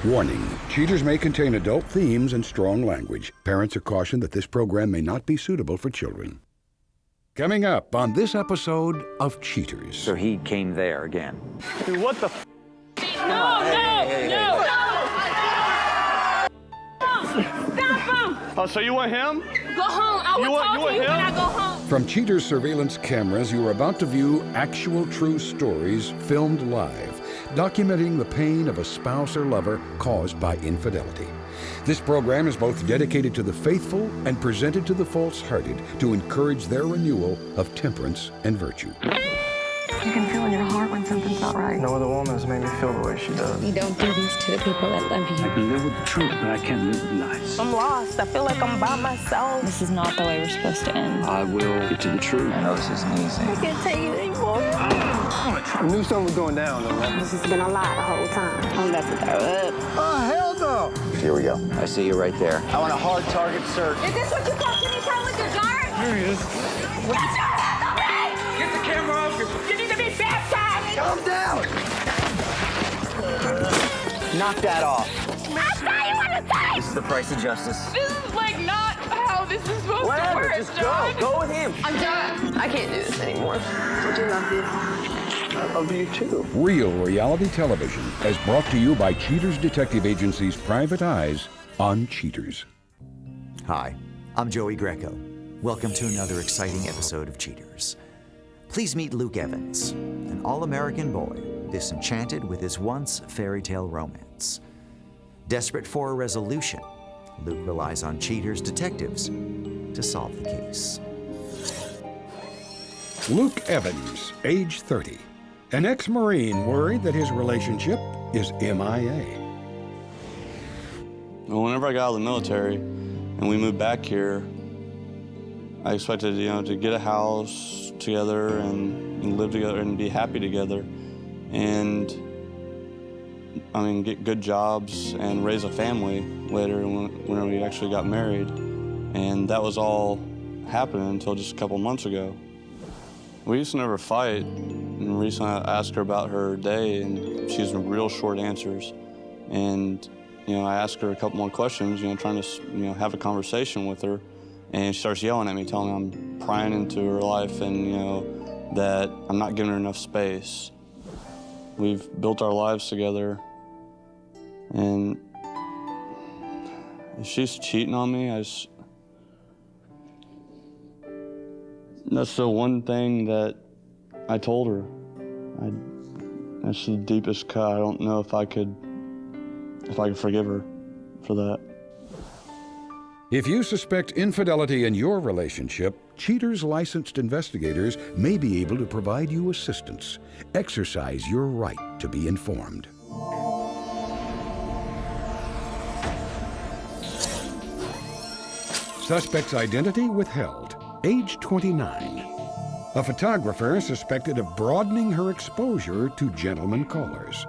Warning, cheaters may contain adult themes and strong language. Parents are cautioned that this program may not be suitable for children. Coming up on this episode of Cheaters. So he came there again. Dude, what the f? No! Stop him! Oh, so you want him? Go home. I will talk to you when I go home. From Cheaters surveillance cameras, you are about to view actual true stories filmed live, documenting the pain of a spouse or lover caused by infidelity. This program is both dedicated to the faithful and presented to the false-hearted to encourage their renewal of temperance and virtue. You can feel in your heart when something's not right. No other woman has made me feel the way she does. You don't do this to the people that love you. I can live with the truth, but I can't live with lies. I'm lost. I feel like I'm by myself. This is not the way we're supposed to end. I will get to the truth. I know this isn't easy. I can't take it anymore. I knew something was going down, though, right? This has been a lie the whole time. I'm about to throw up. Oh, hell no! Here we go. I see you right there. I want a hard target search. Is this what you call anytime with your guard? Here he is. Get your hands on me! Get the camera off your... You need to be baptized! Calm down! Knock that off. I saw you on the side! This is the price of justice. This is like not how this is supposed to work, just John. go with him. I'm done. I can't do this anymore. I do love you. I love you, too. Real reality television is brought to you by Cheaters Detective Agency's Private Eyes on Cheaters. Hi, I'm Joey Greco. Welcome to another exciting episode of Cheaters. Please meet Luke Evans, an all-American boy disenchanted with his once fairy tale romance. Desperate for a resolution, Luke relies on Cheaters detectives to solve the case. Luke Evans, age 30. An ex-Marine worried that his relationship is MIA. Whenever I got out of the military and we moved back here, I expected, to get a house together and live together and be happy together. And, get good jobs and raise a family later when we actually got married. And that was all happening until just a couple months ago. We used to never fight, and recently I asked her about her day, and she has real short answers. And, I asked her a couple more questions, trying to, have a conversation with her, and she starts yelling at me, telling me I'm prying into her life and, that I'm not giving her enough space. We've built our lives together, and if she's cheating on me, that's the one thing that I told her. That's the deepest cut. I don't know if I could forgive her for that. If you suspect infidelity in your relationship, Cheaters licensed investigators may be able to provide you assistance. Exercise your right to be informed. Suspect's identity withheld. Age 29. A photographer suspected of broadening her exposure to gentlemen callers.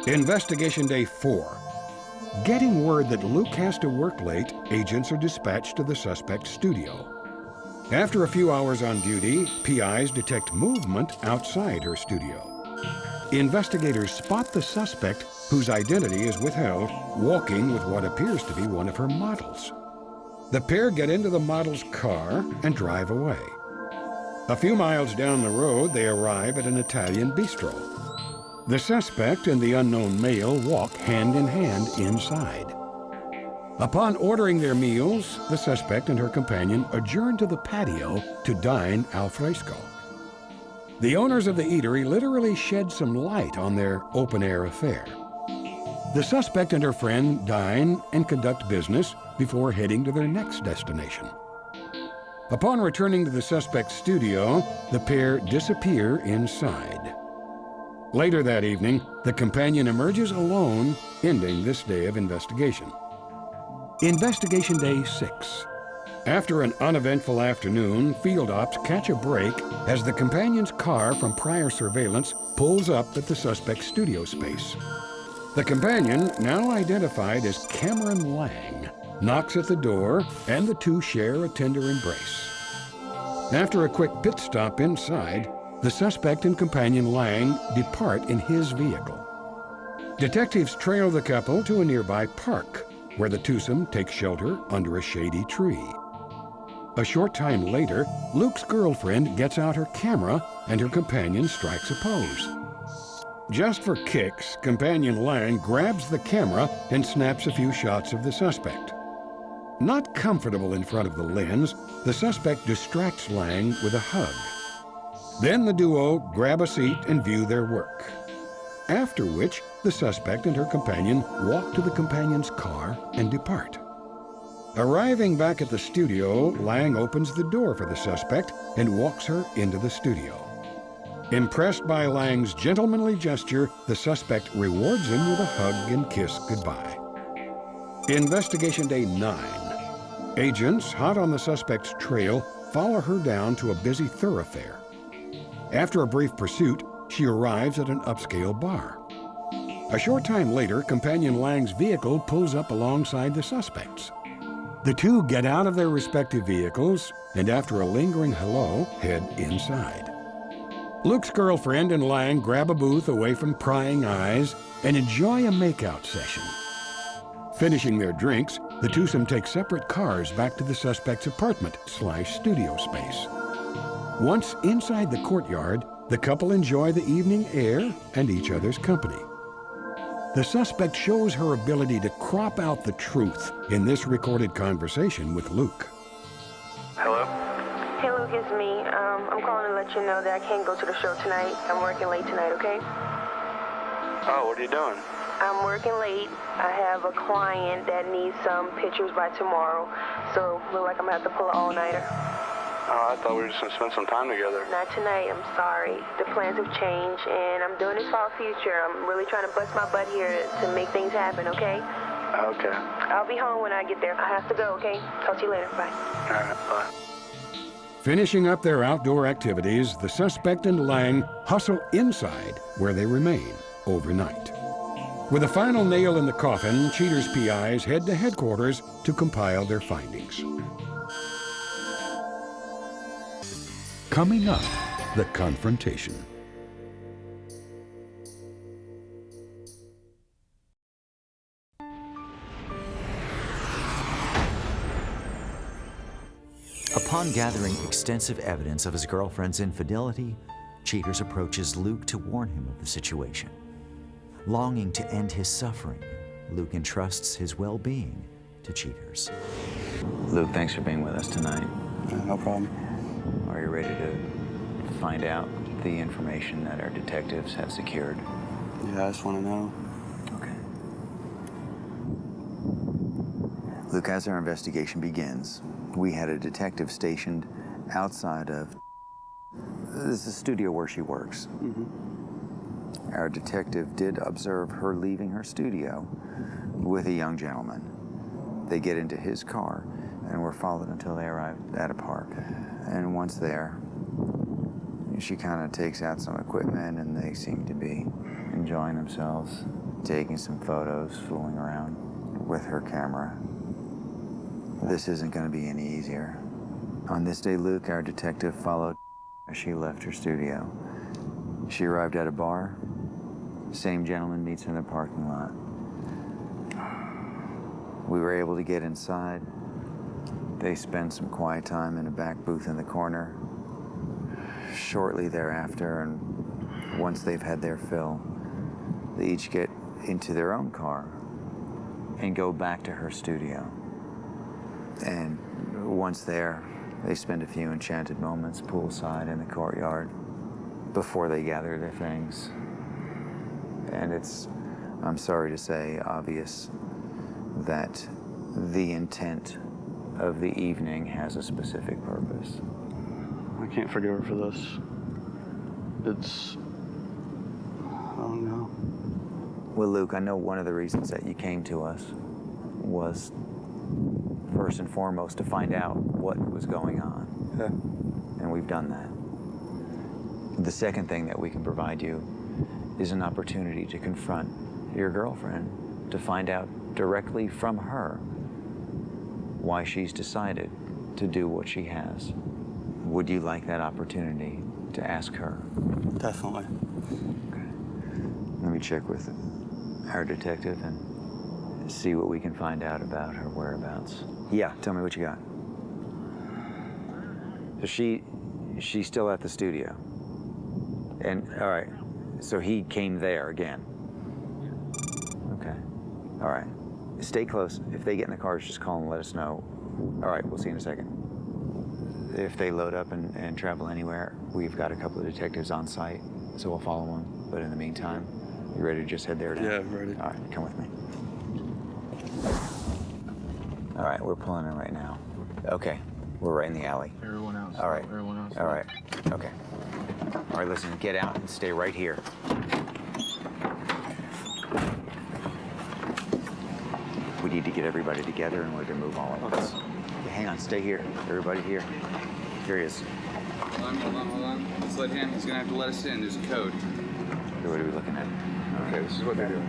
Investigation Day 4. Getting word that Luke has to work late, agents are dispatched to the suspect's studio. After a few hours on duty, PIs detect movement outside her studio. Investigators spot the suspect, whose identity is withheld, walking with what appears to be one of her models. The pair get into the model's car and drive away. A few miles down the road, they arrive at an Italian bistro. The suspect and the unknown male walk hand in hand inside. Upon ordering their meals, the suspect and her companion adjourn to the patio to dine al fresco. The owners of the eatery literally shed some light on their open-air affair. The suspect and her friend dine and conduct business before heading to their next destination. Upon returning to the suspect's studio, the pair disappear inside. Later that evening, the companion emerges alone, ending this day of investigation. Investigation Day 6. After an uneventful afternoon, field ops catch a break as the companion's car from prior surveillance pulls up at the suspect's studio space. The companion, now identified as Cameron Lang, knocks at the door, and the two share a tender embrace. After a quick pit stop inside, the suspect and companion Lang depart in his vehicle. Detectives trail the couple to a nearby park, where the twosome takes shelter under a shady tree. A short time later, Luke's girlfriend gets out her camera and her companion strikes a pose. Just for kicks, companion Lang grabs the camera and snaps a few shots of the suspect. Not comfortable in front of the lens, the suspect distracts Lang with a hug. Then the duo grab a seat and view their work. After which, the suspect and her companion walk to the companion's car and depart. Arriving back at the studio, Lang opens the door for the suspect and walks her into the studio. Impressed by Lang's gentlemanly gesture, the suspect rewards him with a hug and kiss goodbye. Investigation Day 9. Agents, hot on the suspect's trail, follow her down to a busy thoroughfare. After a brief pursuit, she arrives at an upscale bar. A short time later, companion Lang's vehicle pulls up alongside the suspect's. The two get out of their respective vehicles and, after a lingering hello, head inside. Luke's girlfriend and Lang grab a booth away from prying eyes and enjoy a makeout session. Finishing their drinks, the twosome take separate cars back to the suspect's apartment/studio space. Once inside the courtyard, the couple enjoy the evening air and each other's company. The suspect shows her ability to crop out the truth in this recorded conversation with Luke. Hello? Hey, Luke, it's me. I'm calling to let you know that I can't go to the show tonight. I'm working late tonight, okay? Oh, what are you doing? I'm working late. I have a client that needs some pictures by tomorrow, so look like I'm gonna have to pull an all-nighter. Oh, I thought we were just gonna spend some time together. Not tonight, I'm sorry. The plans have changed, and I'm doing this for our future. I'm really trying to bust my butt here to make things happen, okay? Okay. I'll be home when I get there. I have to go, okay? Talk to you later. Bye. All right, bye. Finishing up their outdoor activities, the suspect and Lang hustle inside, where they remain overnight. With a final nail in the coffin, Cheater's PIs head to headquarters to compile their findings. Coming up, the confrontation. Upon gathering extensive evidence of his girlfriend's infidelity, Cheaters approaches Luke to warn him of the situation. Longing to end his suffering, Luke entrusts his well-being to Cheaters. Luke, thanks for being with us tonight. No problem. Are you ready to find out the information that our detectives have secured? Yeah, I just want to know. Okay. Luke, as our investigation begins, we had a detective stationed outside of... This is the studio where she works. Mm-hmm. Our detective did observe her leaving her studio with a young gentleman. They get into his car and were followed until they arrived at a park. And once there, she kind of takes out some equipment and they seem to be enjoying themselves, taking some photos, fooling around with her camera. This isn't going to be any easier. On this day, Luke, our detective, followed as she left her studio. She arrived at a bar. Same gentleman meets her in the parking lot. We were able to get inside. They spend some quiet time in a back booth in the corner. Shortly thereafter, and once they've had their fill, they each get into their own car and go back to her studio. And once there, they spend a few enchanted moments poolside in the courtyard before they gather their things. And it's, I'm sorry to say, obvious that the intent of the evening has a specific purpose. I can't forgive her for this. It's... I don't know. Well, Luke, I know one of the reasons that you came to us was first and foremost to find out what was going on. Yeah. And we've done that. The second thing that we can provide you is an opportunity to confront your girlfriend, to find out directly from her why she's decided to do what she has. Would you like that opportunity to ask her? Definitely. Okay. Let me check with our detective and see what we can find out about her whereabouts. Yeah, tell me what you got. So she's still at the studio. And, all right, so he came there again. Okay, all right. Stay close. If they get in the cars, just call and let us know. All right, we'll see you in a second. If they load up and travel anywhere, we've got a couple of detectives on site, so we'll follow them. But in the meantime, you ready to just head there now? Yeah, I'm ready. All right, come with me. All right, we're pulling in right now. Okay, we're right in the alley. Everyone else. All right. Everyone else. All right. Okay. All right, listen, get out and stay right here. We need to get everybody together in order to move all of this. Okay, hang on, stay here. Everybody here. Here he is. Hold on. Let's let him. He's gonna have to let us in. There's a code. What are we looking at? Okay, this is what they're doing.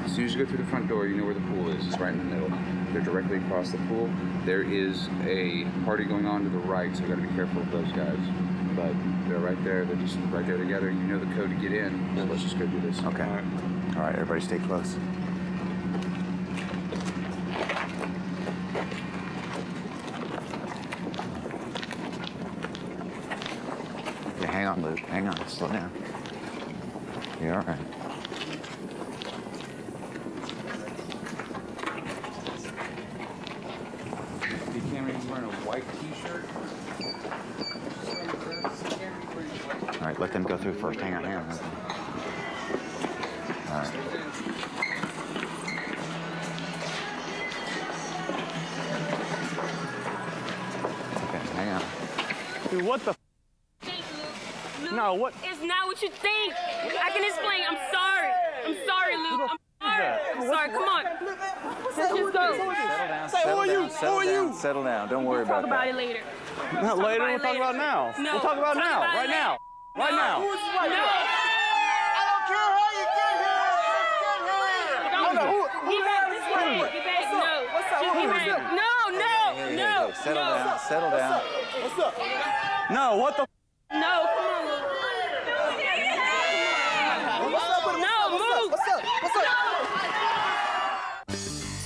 As soon as you go through the front door, you know where the pool is. It's right in the middle. They're directly across the pool. There is a party going on to the right, so we gotta be careful of those guys. But they're right there. They're just right there together. You know the code to get in. So let's just go do this. Okay. All right, everybody stay close. Okay, hang on, Luke. Hang on. Slow down. You're all right. The camera's wearing a white t-shirt. All right, let them go through first. Hang on. All right. Okay, hang on. Dude, what the? No, what? It's not what you think. I can explain. I'm sorry. I'm sorry, Luke. I'm sorry. I'm sorry. Come on. Let's just go. Settle down. Settle down. Don't worry about Talk about that. it later. Not later. We'll talk about it now. No. We'll talk about it now. Right now. Right now. No. Get back this way. Get back. No. Just get back. No. Settle down. Settle down. No, what the? No, come on, Luke. No, move.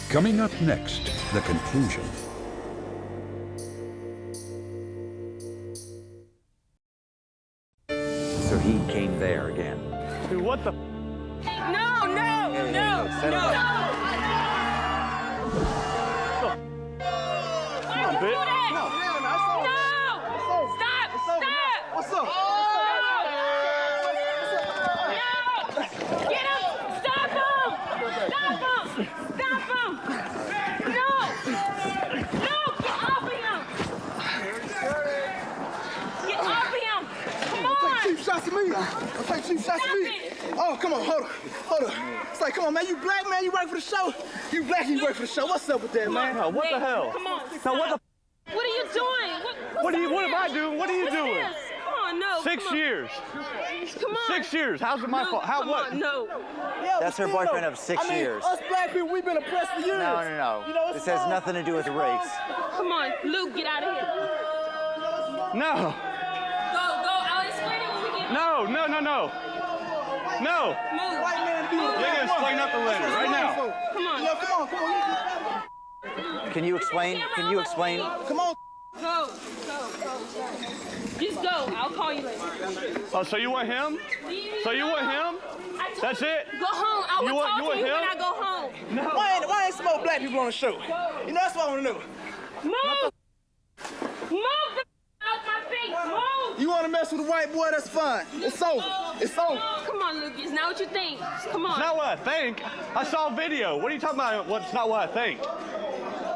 Coming up next, the conclusion. So he came there again. Dude, what the? No. Settle down. Come on, bitch. No. Stop. What's up? No. Get him. Stop him. No. Get off of him. Come on. Cheap shots at me. I'll take cheap shots at me. Oh, come on, hold on. It's like, come on, man, you black, man, you work for the show. You black, you work for the show. What's up with that, man? No, What the hell? Come on. Now, what the? What are you doing? What am I doing? What are you What's doing? this? Come on, no. 6 come on. years. Come on. 6 years. How's it my No, fault? How come what? on, no. Yeah, That's her boyfriend of 6 years. Us black people, we've been oppressed for years. No. You know, This has nothing to do with race. Come on, Luke, get out of here. No. Go. I'll explain it when we get No. Move. White man do it. You're gonna explain nothing later, right now. Come on. Come on. Can you explain? Come on. Go. Just go. I'll call you later. Oh, so you want him? So you want him? That's it? Go home. I will talk to you when I go home. No. Why ain't smoke black people on the show? You know, that's what I want to know. Move the out my face. Move. You want to mess with a white boy, that's fine. It's over. Come on, Luke. It's not what you think. Come on. It's not what I think. I saw a video. What are you talking about? What's not what I think?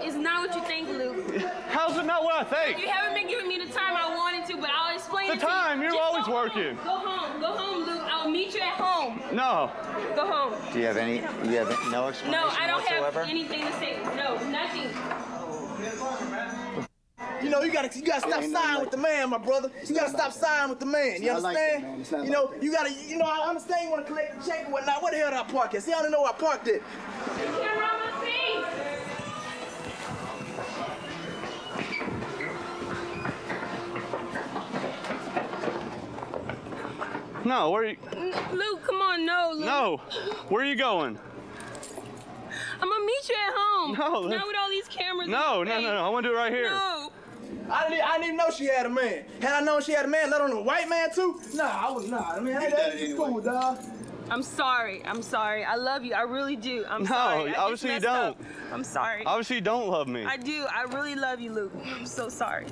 It's not what you think, Luke. How's it not what I think? You haven't been giving me the time I wanted to, but I'll explain The it to you. time? You're Just always go working. Home. Go home, Luke. I'll meet you at home. No. Go home. Do you have no explanation No, I don't whatsoever? have anything to say. No, nothing. You know, you gotta stop siding with the man, my brother. You gotta stop siding with the man. You understand? You know, I understand you wanna collect the check and whatnot. Where the hell did I park at? See, I don't know where I parked it. Get around my face. No, where are you? Luke, come on, no, Luke. No, where are you going? I'm gonna meet you at home. No. Not with all these cameras. No, I want to do it right here. No. I didn't even know she had a man. Had I known she had a man, let alone a white man too, nah, I would not. I mean, that's cool, dog. I'm sorry. I love you. I really do. I'm sorry. No, obviously you don't. I'm sorry. Obviously you don't love me. I do. I really love you, Luke. I'm so sorry.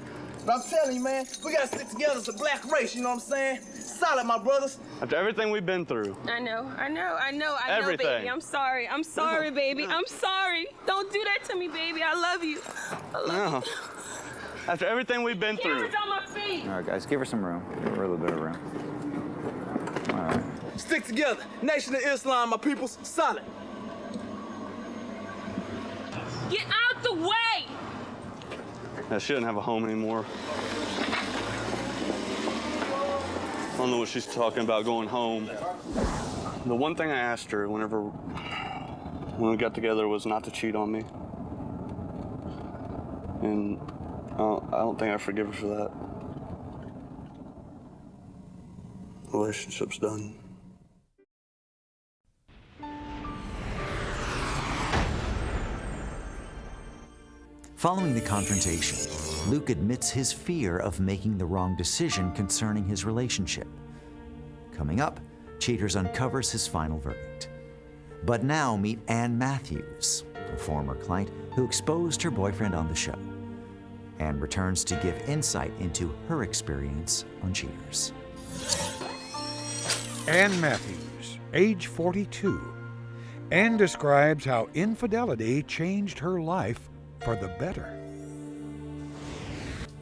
But I'm telling you, man, we gotta stick together as a black race, you know what I'm saying? Solid, my brothers. After everything we've been through. I know, Everything. baby. I'm sorry, baby. I'm sorry. Don't do that to me, baby. I love you. I love you. After everything we've been through. Camera's on my feet. All right, guys, give her some room. Give her a little bit of room. All right. Stick together. Nation of Islam, my peoples, solid. Get out the way! I shouldn't have a home anymore. I don't know what she's talking about going home. The one thing I asked her when we got together was not to cheat on me. And I don't think I forgive her for that. The relationship's done. Following the confrontation, Luke admits his fear of making the wrong decision concerning his relationship. Coming up, Cheaters uncovers his final verdict. But now meet Ann Matthews, a former client who exposed her boyfriend on the show. Ann returns to give insight into her experience on Cheaters. Ann Matthews, age 42. Ann describes how infidelity changed her life for the better.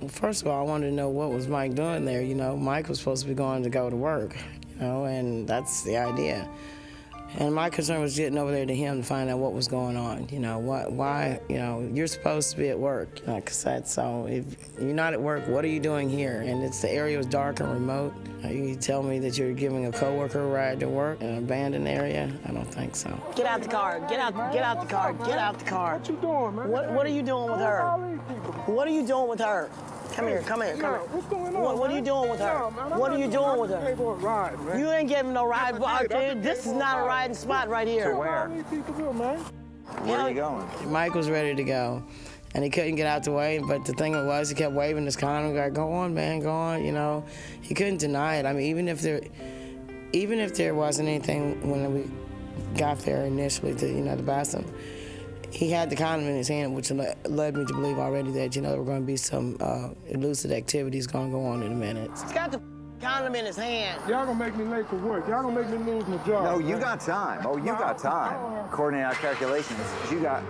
First of all, I wanted to know what was Mike doing there. You know, Mike was supposed to be going to go to work, you know, and that's the idea. And my concern was getting over there to him to find out what was going on. You know, why, you know, you're supposed to be at work, you know, cassette, so if you're not at work, what are you doing here? And the area was dark and remote. You tell me that you're giving a coworker a ride to work in an abandoned area? I don't think so. Get out the car, get out the car, get out the car. What you doing, man? What are you doing with her? What are you doing with her? Come here. What's going on? What are you doing with her? What are you doing with her? You ain't giving no ride, dude. This is not a riding spot right here. To where? Where are you going? Mike was ready to go, and he couldn't get out the way. But the thing was, he kept waving his condom, like, "Go on, man, go on." You know, he couldn't deny it. I mean, even if there wasn't anything when we got there initially to the bathroom. He had the condom in his hand, which led me to believe already that, there were going to be some illicit activities going to go on in a minute. He's got the condom in his hand. Y'all gonna make me late for work. Y'all gonna make me lose my job. No, you got time. Oh, you got time. According to our calculations, you got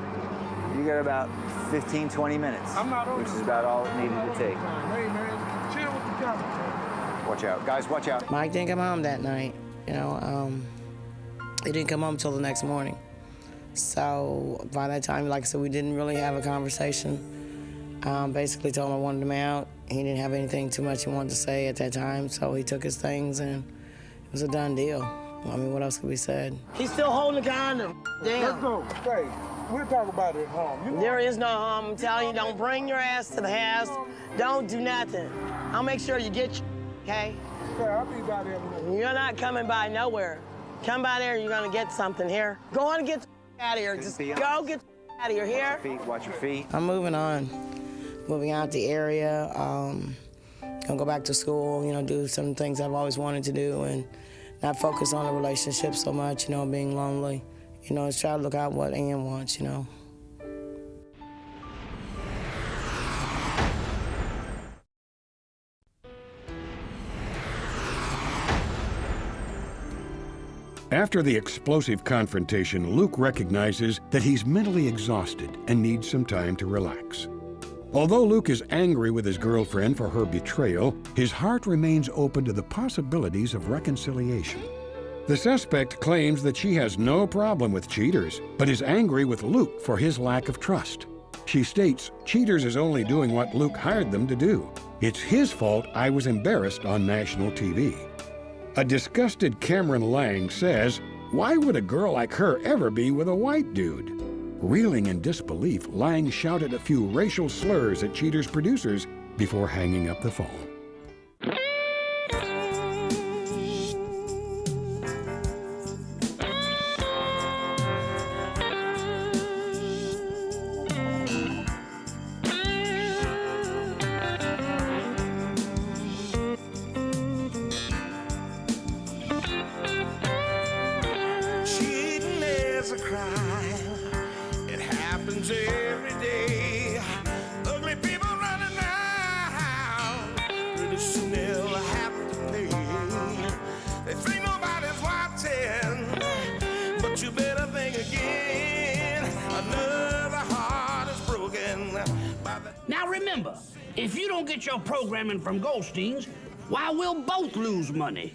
about 15, 20 minutes, which is about all it needed to take. Hey, man, chill with the camera. Watch out. Guys, watch out. Mike didn't come home that night. He didn't come home until the next morning. So by that time, like I said, we didn't really have a conversation. Basically told him I wanted him out. He didn't have anything too much he wanted to say at that time, so he took his things and it was a done deal. I mean, what else could be said? He's still holding the condom. Damn. Let's go. Hey, we'll talk about it at home. There is no home. I'm telling you, don't bring your ass to the house. Don't do nothing. I'll make sure you get okay? Okay, I'll be by there. You're not coming by nowhere. Come by there, you're gonna get something here. Go on and get out of here. Just go get out of here. Here. Watch your feet. I'm moving on. Moving out the area. Gonna go back to school, do some things I've always wanted to do and not focus on the relationship so much, being lonely. Just try to look out what Ann wants, After the explosive confrontation, Luke recognizes that he's mentally exhausted and needs some time to relax. Although Luke is angry with his girlfriend for her betrayal, his heart remains open to the possibilities of reconciliation. The suspect claims that she has no problem with Cheaters, but is angry with Luke for his lack of trust. She states Cheaters is only doing what Luke hired them to do. It's his fault I was embarrassed on national TV. A disgusted Cameron Lang says, "Why would a girl like her ever be with a white dude?" Reeling in disbelief, Lang shouted a few racial slurs at Cheaters' producers before hanging up the phone. you still have to pay. They think nobody's watching, but you better think again. Another heart is broken. Now remember, if you don't get your programming from Goldstein's, why, we'll both lose money.